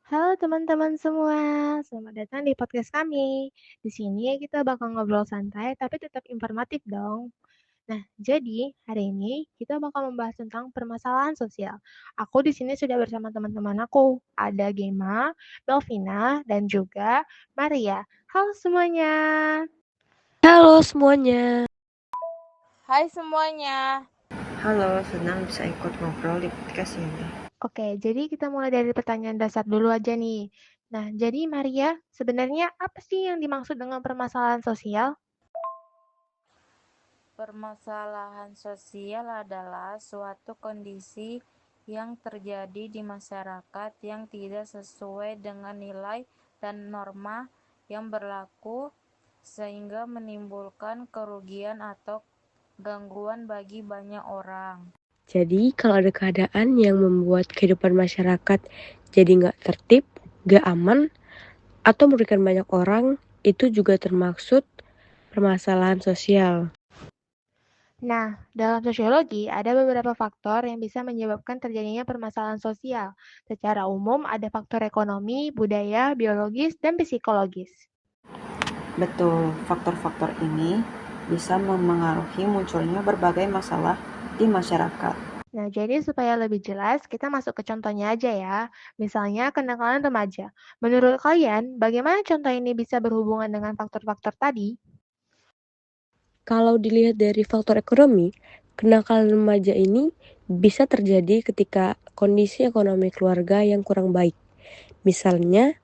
Halo teman-teman semua, selamat datang di podcast kami. Di sini kita bakal ngobrol santai tapi tetap informatif dong. Nah, jadi hari ini kita bakal membahas tentang permasalahan sosial. Aku di sini sudah bersama teman-teman aku. Ada Gema, Melvina, dan juga Maria. Halo semuanya. Halo semuanya. Hai semuanya. Halo, senang bisa ikut ngobrol di podcast ini. Oke, jadi kita mulai dari pertanyaan dasar dulu aja nih. Nah, jadi Maria, sebenarnya apa sih yang dimaksud dengan permasalahan sosial? Permasalahan sosial adalah suatu kondisi yang terjadi di masyarakat yang tidak sesuai dengan nilai dan norma yang berlaku sehingga menimbulkan kerugian atau gangguan bagi banyak orang. Jadi kalau ada keadaan yang membuat kehidupan masyarakat jadi nggak tertib, nggak aman, atau merugikan banyak orang, itu juga termaksud permasalahan sosial. Nah, dalam sosiologi ada beberapa faktor yang bisa menyebabkan terjadinya permasalahan sosial. Secara umum ada faktor ekonomi, budaya, biologis, dan psikologis. Betul, faktor-faktor ini bisa memengaruhi munculnya berbagai masalah di masyarakat. Nah, jadi supaya lebih jelas, kita masuk ke contohnya aja ya. Misalnya kenakalan remaja. Menurut kalian, bagaimana contoh ini bisa berhubungan dengan faktor-faktor tadi? Kalau dilihat dari faktor ekonomi, kenakalan remaja ini bisa terjadi ketika kondisi ekonomi keluarga yang kurang baik. Misalnya,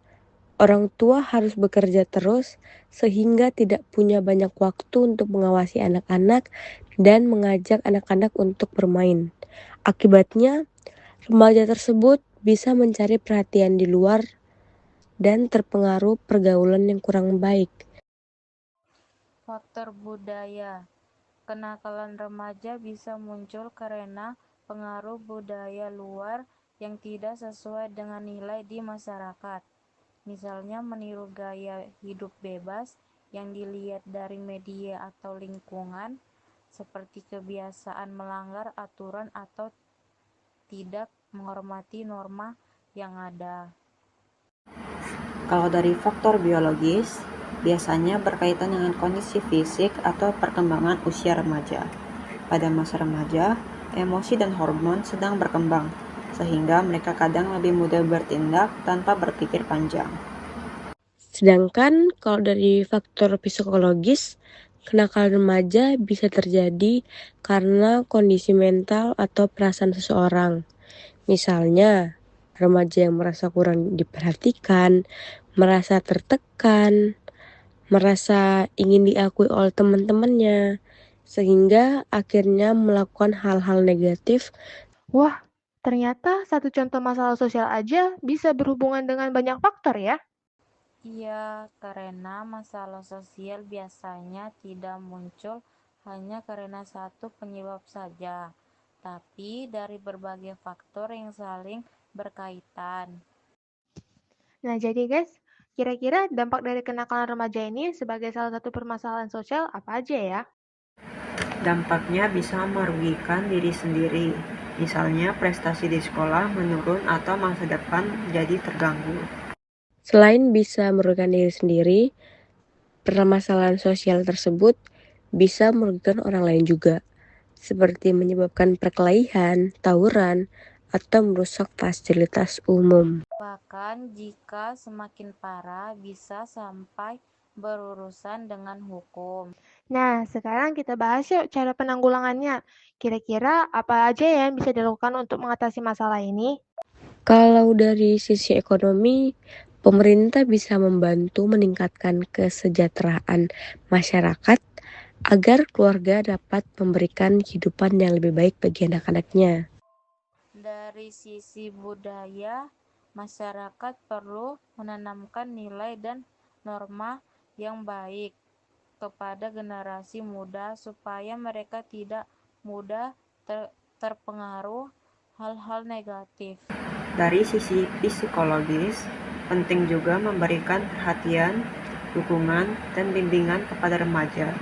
orang tua harus bekerja terus sehingga tidak punya banyak waktu untuk mengawasi anak-anak dan mengajak anak-anak untuk bermain. Akibatnya, remaja tersebut bisa mencari perhatian di luar dan terpengaruh pergaulan yang kurang baik. Faktor budaya. Kenakalan remaja bisa muncul karena pengaruh budaya luar yang tidak sesuai dengan nilai di masyarakat. Misalnya meniru gaya hidup bebas yang dilihat dari media atau lingkungan, seperti kebiasaan melanggar aturan atau tidak menghormati norma yang ada. Kalau dari faktor biologis, biasanya berkaitan dengan kondisi fisik atau perkembangan usia remaja. Pada masa remaja, emosi dan hormon sedang berkembang, sehingga mereka kadang lebih mudah bertindak tanpa berpikir panjang. Sedangkan kalau dari faktor psikologis, kenakalan remaja bisa terjadi karena kondisi mental atau perasaan seseorang. Misalnya, remaja yang merasa kurang diperhatikan, merasa tertekan, merasa ingin diakui oleh teman-temannya, sehingga akhirnya melakukan hal-hal negatif. Wah, ternyata satu contoh masalah sosial aja bisa berhubungan dengan banyak faktor ya. Iya, karena masalah sosial biasanya tidak muncul hanya karena satu penyebab saja, tapi dari berbagai faktor yang saling berkaitan. Nah, jadi guys, kira-kira dampak dari kenakalan remaja ini sebagai salah satu permasalahan sosial apa aja ya? Dampaknya bisa merugikan diri sendiri, misalnya prestasi di sekolah menurun atau masa depan jadi terganggu. Selain bisa merugikan diri sendiri, permasalahan sosial tersebut bisa merugikan orang lain juga, seperti menyebabkan perkelahian, tawuran, atau merusak fasilitas umum. Bahkan jika semakin parah bisa sampai berurusan dengan hukum. Nah, sekarang kita bahas yuk cara penanggulangannya. Kira-kira apa aja ya yang bisa dilakukan untuk mengatasi masalah ini? Kalau dari sisi ekonomi, pemerintah bisa membantu meningkatkan kesejahteraan masyarakat agar keluarga dapat memberikan kehidupan yang lebih baik bagi anak-anaknya. Dari sisi budaya, masyarakat perlu menanamkan nilai dan norma yang baik kepada generasi muda supaya mereka tidak mudah terpengaruh hal-hal negatif. Dari sisi psikologis, penting juga memberikan perhatian, dukungan, dan bimbingan kepada remaja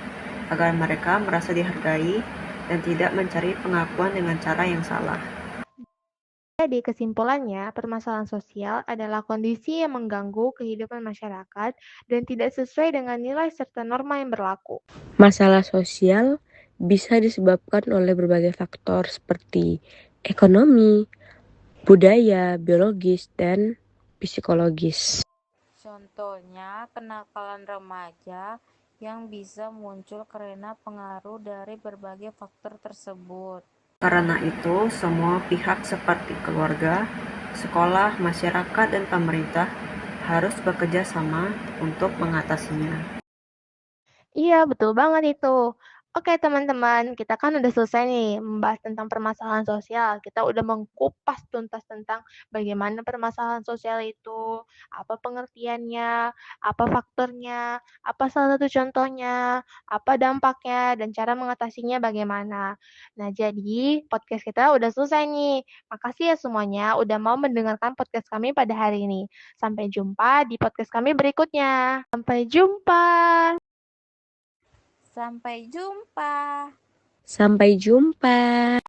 agar mereka merasa dihargai dan tidak mencari pengakuan dengan cara yang salah. Jadi kesimpulannya, permasalahan sosial adalah kondisi yang mengganggu kehidupan masyarakat dan tidak sesuai dengan nilai serta norma yang berlaku. Masalah sosial bisa disebabkan oleh berbagai faktor seperti ekonomi, budaya, biologis, dan psikologis. Contohnya, kenakalan remaja yang bisa muncul karena pengaruh dari berbagai faktor tersebut. Karena itu, semua pihak seperti keluarga, sekolah, masyarakat, dan pemerintah harus bekerja sama untuk mengatasinya. Iya, betul banget itu. Oke, teman-teman, kita kan udah selesai nih membahas tentang permasalahan sosial. Kita udah mengkupas tuntas tentang bagaimana permasalahan sosial itu, apa pengertiannya, apa faktornya, apa salah satu contohnya, apa dampaknya, dan cara mengatasinya bagaimana. Nah, jadi podcast kita udah selesai nih. Makasih ya semuanya udah mau mendengarkan podcast kami pada hari ini. Sampai jumpa di podcast kami berikutnya. Sampai jumpa. Sampai jumpa. Sampai jumpa.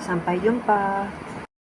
Sampai jumpa.